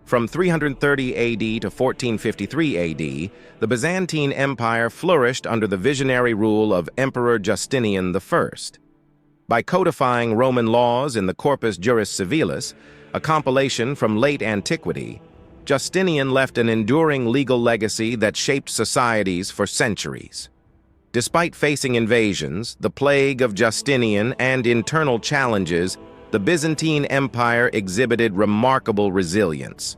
From 330 AD to 1453 AD, the Byzantine Empire flourished under the visionary rule of Emperor Justinian I. By codifying Roman laws in the Corpus Juris Civilis, a compilation from late antiquity, Justinian left an enduring legal legacy that shaped societies for centuries. Despite facing invasions, the plague of Justinian, and internal challenges, the Byzantine Empire exhibited remarkable resilience.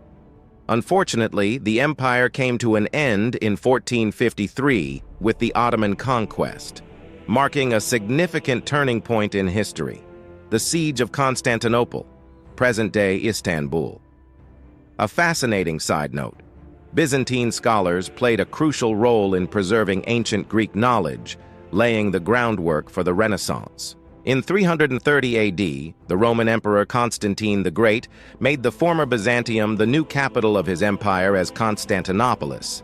Unfortunately, the empire came to an end in 1453 with the Ottoman conquest, marking a significant turning point in history: the Siege of Constantinople, present-day Istanbul. A fascinating side note: Byzantine scholars played a crucial role in preserving ancient Greek knowledge, laying the groundwork for the Renaissance. In 330 AD, the Roman Emperor Constantine the Great made the former Byzantium the new capital of his empire as Constantinopolis.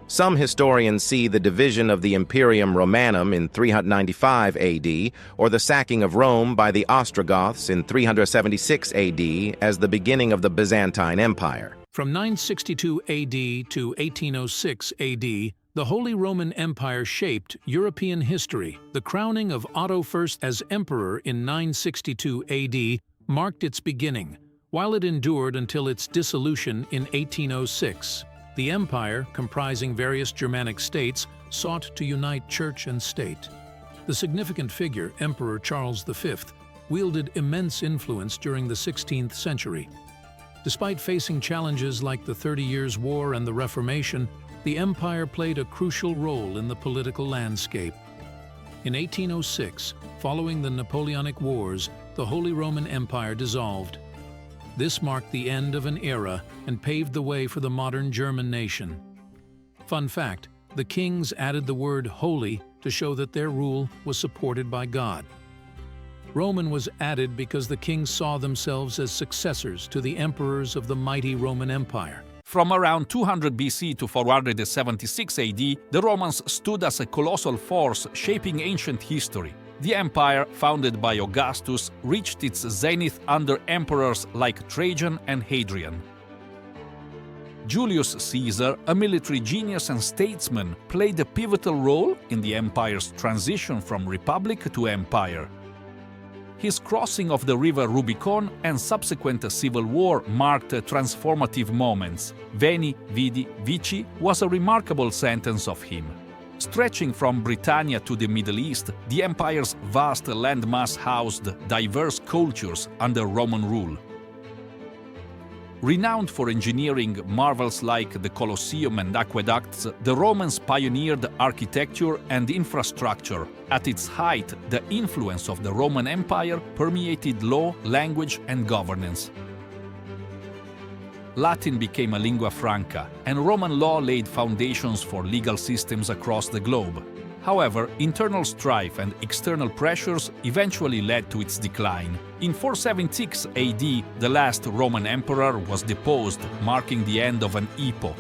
Some historians see the division of the Imperium Romanum in 395 AD or the sacking of Rome by the Ostrogoths in 376 AD as the beginning of the Byzantine Empire. From 962 AD to 1806 AD, the Holy Roman Empire shaped European history. The crowning of Otto I as emperor in 962 AD marked its beginning, while it endured until its dissolution in 1806. The empire, comprising various Germanic states, sought to unite church and state. The significant figure, Emperor Charles V, wielded immense influence during the 16th century. Despite facing challenges like the 30 Years' War and the Reformation, the empire played a crucial role in the political landscape. In 1806, following the Napoleonic Wars, the Holy Roman Empire dissolved. This marked the end of an era and paved the way for the modern German nation. Fun fact: the kings added the word holy to show that their rule was supported by God. Roman was added because the kings saw themselves as successors to the emperors of the mighty Roman Empire. From around 200 BC to 476 AD, the Romans stood as a colossal force shaping ancient history. The empire, founded by Augustus, reached its zenith under emperors like Trajan and Hadrian. Julius Caesar, a military genius and statesman, played a pivotal role in the empire's transition from republic to empire. His crossing of the river Rubicon and subsequent civil war marked transformative moments. Veni, vidi, vici was a remarkable sentence of him. Stretching from Britannia to the Middle East, the empire's vast landmass housed diverse cultures under Roman rule. Renowned for engineering marvels like the Colosseum and aqueducts, the Romans pioneered architecture and infrastructure. At its height, the influence of the Roman Empire permeated law, language, and governance. Latin became a lingua franca, and Roman law laid foundations for legal systems across the globe. However, internal strife and external pressures eventually led to its decline. In 476 AD, the last Roman emperor was deposed, marking the end of an epoch.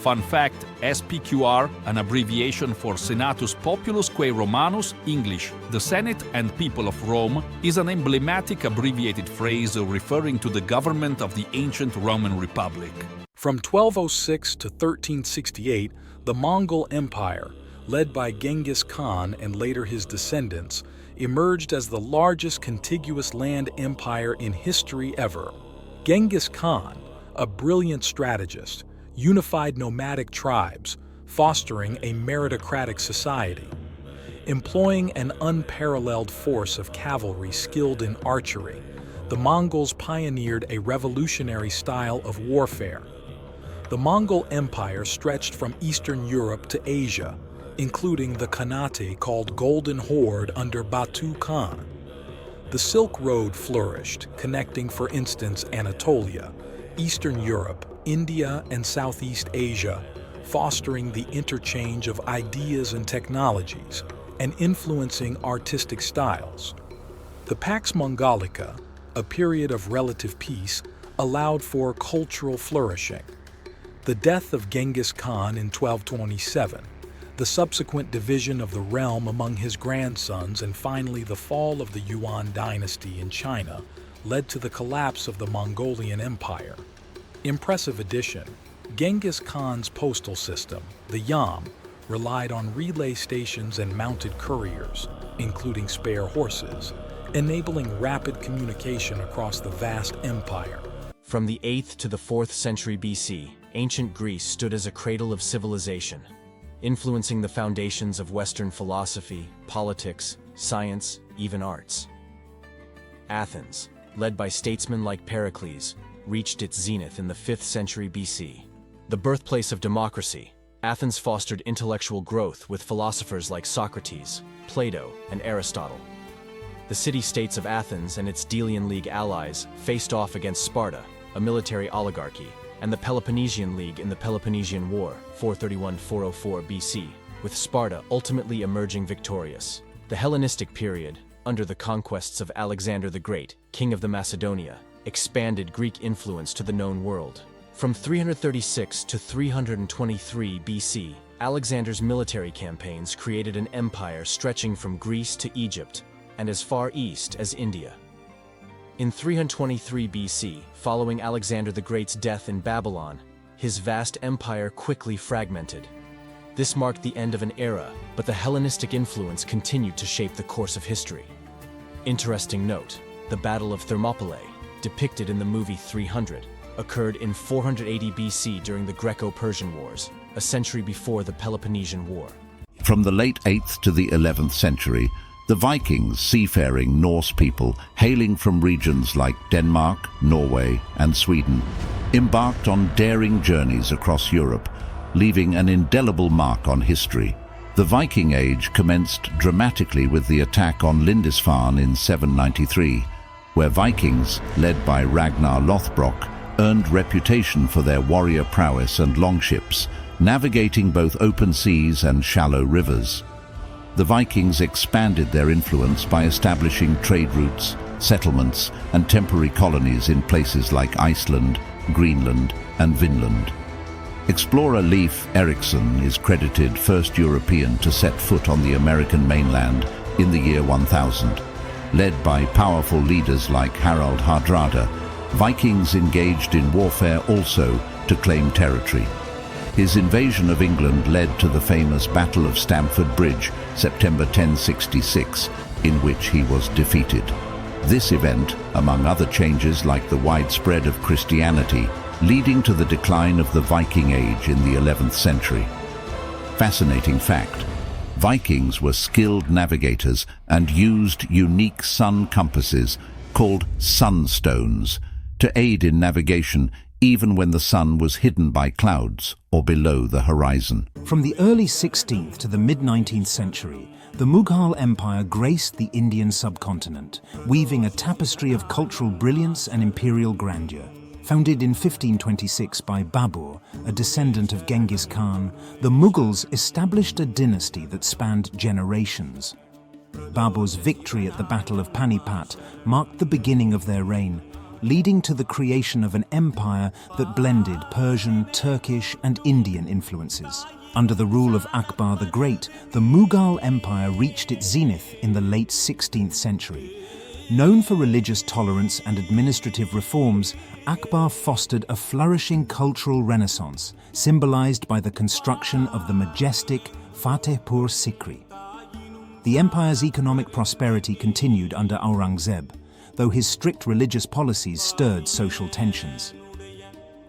Fun fact: SPQR, an abbreviation for Senatus Populusque Romanus, English, the Senate and People of Rome, is an emblematic abbreviated phrase referring to the government of the ancient Roman Republic. From 1206 to 1368, the Mongol Empire, led by Genghis Khan and later his descendants, emerged as the largest contiguous land empire in history ever. Genghis Khan, a brilliant strategist, unified nomadic tribes, fostering a meritocratic society. Employing an unparalleled force of cavalry skilled in archery, the Mongols pioneered a revolutionary style of warfare. The Mongol Empire stretched from Eastern Europe to Asia, including the Khanate called Golden Horde under Batu Khan. The Silk Road flourished, connecting, for instance, Anatolia, Eastern Europe, India, and Southeast Asia, fostering the interchange of ideas and technologies, and influencing artistic styles. The Pax Mongolica, a period of relative peace, allowed for cultural flourishing. The death of Genghis Khan in 1227, the subsequent division of the realm among his grandsons, and finally the fall of the Yuan dynasty in China led to the collapse of the Mongolian Empire. Impressive addition. Genghis Khan's postal system, the Yam, relied on relay stations and mounted couriers, including spare horses, enabling rapid communication across the vast empire. From the 8th to the 4th century BC, ancient Greece stood as a cradle of civilization, influencing the foundations of Western philosophy, politics, science, even arts. Athens, led by statesmen like Pericles, reached its zenith in the 5th century BC. The birthplace of democracy, Athens fostered intellectual growth with philosophers like Socrates, Plato, and Aristotle. The city-states of Athens and its Delian League allies faced off against Sparta, a military oligarchy, and the Peloponnesian League in the Peloponnesian War, 431–404 BC, with Sparta ultimately emerging victorious. The Hellenistic period, under the conquests of Alexander the Great, king of the Macedonia, expanded Greek influence to the known world. From 336 to 323 BC, Alexander's military campaigns created an empire stretching from Greece to Egypt and as far east as India. In 323 BC, following Alexander the Great's death in Babylon, his vast empire quickly fragmented. This marked the end of an era, but the Hellenistic influence continued to shape the course of history. Interesting note, the Battle of Thermopylae, depicted in the movie 300, occurred in 480 BC during the Greco-Persian Wars, a century before the Peloponnesian War. From the late 8th to the 11th century, the Vikings, seafaring Norse people hailing from regions like Denmark, Norway, and Sweden, embarked on daring journeys across Europe, leaving an indelible mark on history. The Viking Age commenced dramatically with the attack on Lindisfarne in 793, where Vikings, led by Ragnar Lothbrok, earned reputation for their warrior prowess and longships, navigating both open seas and shallow rivers. The Vikings expanded their influence by establishing trade routes, settlements, and temporary colonies in places like Iceland, Greenland, and Vinland. Explorer Leif Erikson is credited first European to set foot on the American mainland in the year 1000. Led by powerful leaders like Harald Hardrada, Vikings engaged in warfare also to claim territory. His invasion of England led to the famous Battle of Stamford Bridge, September 1066, in which he was defeated. This event, among other changes like the widespread of Christianity, leading to the decline of the Viking Age in the 11th century. Fascinating fact, Vikings were skilled navigators and used unique sun compasses called sunstones to aid in navigation even when the sun was hidden by clouds or below the horizon. From the early 16th to the mid-19th century, the Mughal Empire graced the Indian subcontinent, weaving a tapestry of cultural brilliance and imperial grandeur. Founded in 1526 by Babur, a descendant of Genghis Khan, the Mughals established a dynasty that spanned generations. Babur's victory at the Battle of Panipat marked the beginning of their reign, leading to the creation of an empire that blended Persian, Turkish, and Indian influences. Under the rule of Akbar the Great, the Mughal Empire reached its zenith in the late 16th century. Known for religious tolerance and administrative reforms, Akbar fostered a flourishing cultural renaissance, symbolized by the construction of the majestic Fatehpur Sikri. The empire's economic prosperity continued under Aurangzeb, though his strict religious policies stirred social tensions.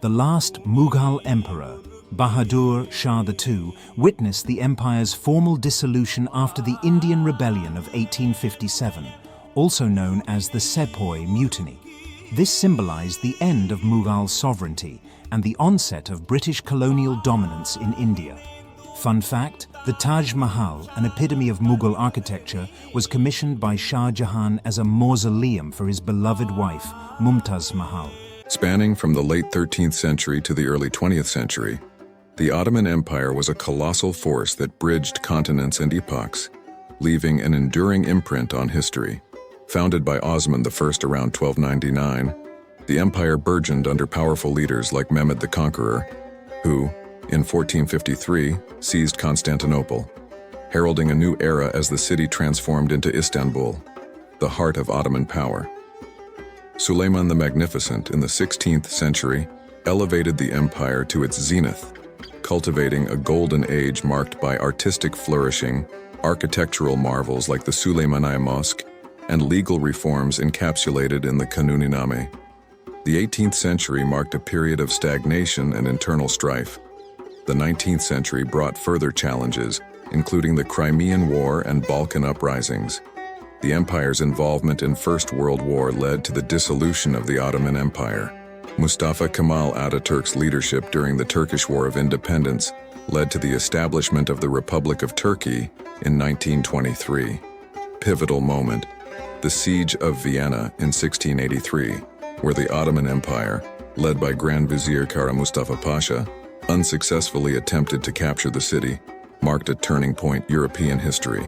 The last Mughal emperor, Bahadur Shah II, witnessed the empire's formal dissolution after the Indian Rebellion of 1857, also known as the Sepoy Mutiny. This symbolized the end of Mughal sovereignty and the onset of British colonial dominance in India. Fun fact, the Taj Mahal, an epitome of Mughal architecture, was commissioned by Shah Jahan as a mausoleum for his beloved wife, Mumtaz Mahal. Spanning from the late 13th century to the early 20th century, the Ottoman Empire was a colossal force that bridged continents and epochs, leaving an enduring imprint on history. Founded by Osman I around 1299, the empire burgeoned under powerful leaders like Mehmed the Conqueror, who, in 1453, seized Constantinople, heralding a new era as the city transformed into Istanbul, the heart of Ottoman power. Suleiman the Magnificent in the 16th century elevated the empire to its zenith, cultivating a golden age marked by artistic flourishing, architectural marvels like the Süleymaniyye Mosque, and legal reforms encapsulated in the Kanuniname. The 18th century marked a period of stagnation and internal strife. The 19th century brought further challenges, including the Crimean War and Balkan uprisings. The empire's involvement in First World War led to the dissolution of the Ottoman Empire. Mustafa Kemal Ataturk's leadership during the Turkish War of Independence led to the establishment of the Republic of Turkey in 1923. Pivotal moment: the Siege of Vienna in 1683, where the Ottoman Empire, led by Grand Vizier Kara Mustafa Pasha, unsuccessfully attempted to capture the city, marked a turning point in European history.